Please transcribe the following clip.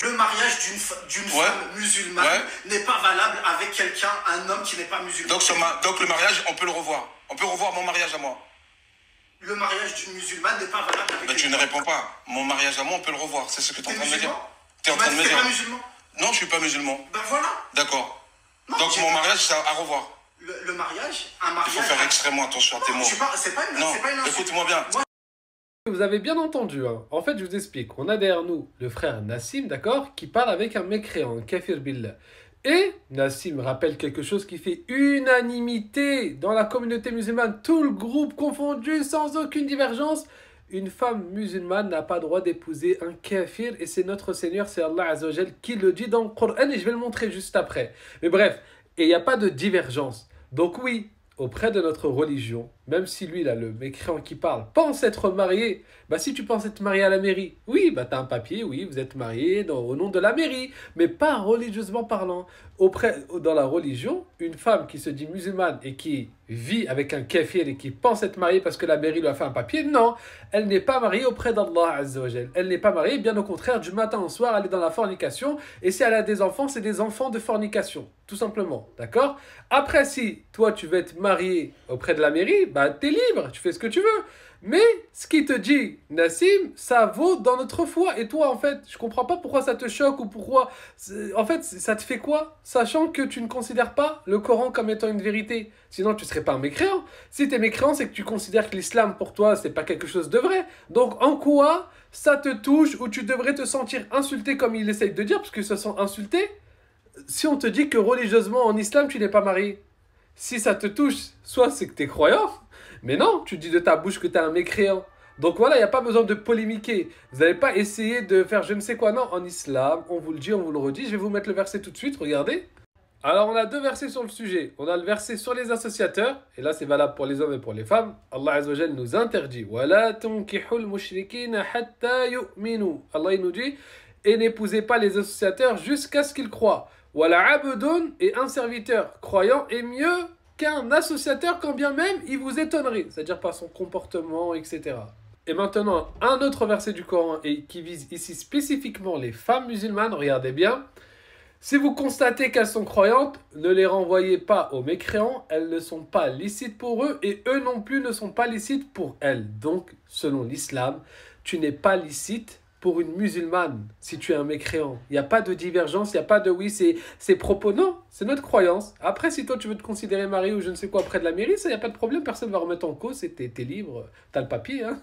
Le mariage d'une Ouais. femme musulmane Ouais. n'est pas valable avec quelqu'un, un homme qui n'est pas musulman. Donc le mariage, on peut le revoir. On peut revoir mon mariage à moi. Le mariage d'une musulmane n'est pas valable avec Ben, tu ne quelqu'un. réponds pas. Mon mariage à moi, on peut le revoir. C'est ce que tu es en T'es train de me dire. musulman? Tu es en train de me T'es dire. pas musulman? Non, je suis pas musulman. Ben voilà. D'accord. Non, Donc mon mariage, c'est à revoir. Le mariage, un Il mariage... faut faire extrêmement attention à tes mots. C'est pas une Non, insulte. écoute-moi bien. Vous avez bien entendu, hein. En fait, je vous explique. On a derrière nous le frère Nassim, d'accord, qui parle avec un mécréant, un kafir billah. Et Nassim rappelle quelque chose qui fait unanimité dans la communauté musulmane, tout le groupe confondu, sans aucune divergence. Une femme musulmane n'a pas droit d'épouser un kafir, et c'est notre Seigneur, c'est Allah Azza wa Jal qui le dit dans le Coran, et je vais le montrer juste après. Mais bref, et il n'y a pas de divergence. Donc oui, auprès de notre religion, même si lui, là, le mécréant qui parle, pense être marié, bah si tu penses être marié à la mairie, oui, bah t'as un papier, oui, vous êtes marié au nom de la mairie, mais pas religieusement parlant. Dans la religion, une femme qui se dit musulmane et qui vit avec un kafir et qui pense être mariée parce que la mairie lui a fait un papier, non, elle n'est pas mariée auprès d'Allah Azza wa Jal. Elle n'est pas mariée, bien au contraire, du matin au soir, elle est dans la fornication, et si elle a des enfants, c'est des enfants de fornication, tout simplement, d'accord? Après, si toi tu veux être marié auprès de la mairie, bah t'es libre, tu fais ce que tu veux. Mais ce qui te dit, Nassim, ça vaut dans notre foi. Et toi, en fait, je comprends pas pourquoi ça te choque ou pourquoi... En fait, ça te fait quoi? Sachant que tu ne considères pas le Coran comme étant une vérité. Sinon, tu serais pas un mécréant. Si tu es mécréant, c'est que tu considères que l'islam, pour toi, c'est pas quelque chose de vrai. Donc, en quoi ça te touche ou tu devrais te sentir insulté comme il essaye de dire, parce qu'ils se sent insultés, si on te dit que religieusement, en islam, tu n'es pas marié? Si ça te touche, soit c'est que tu es croyant, mais non, tu dis de ta bouche que tu es un mécréant. Donc voilà, il n'y a pas besoin de polémiquer. Vous n'allez pas essayer de faire je ne sais quoi. Non, en islam, on vous le dit, on vous le redit. Je vais vous mettre le verset tout de suite, regardez. Alors on a deux versets sur le sujet. On a le verset sur les associateurs, et là c'est valable pour les hommes et pour les femmes. Allah Azza wa Jal nous interdit. وَلَا تُنْكِحُوا الْمُشْرِكِينَ حَتَّى يُؤْمِنُوا. Allah il nous dit, et n'épousez pas les associateurs jusqu'à ce qu'ils croient. Wala abdun, et un serviteur croyant est mieux qu'un associateur quand bien même il vous étonnerait, c'est-à-dire par son comportement, etc. Et maintenant, un autre verset du Coran et qui vise ici spécifiquement les femmes musulmanes, regardez bien. Si vous constatez qu'elles sont croyantes, ne les renvoyez pas aux mécréants, elles ne sont pas licites pour eux et eux non plus ne sont pas licites pour elles. Donc, selon l'islam, tu n'es pas licite pour une musulmane, si tu es un mécréant. Il n'y a pas de divergence, il n'y a pas de oui, c'est propos. Non, c'est notre croyance. Après, si toi tu veux te considérer marié ou je ne sais quoi près de la mairie, ça, il n'y a pas de problème, personne ne va remettre en cause, t'es libre, t'as le papier. Hein.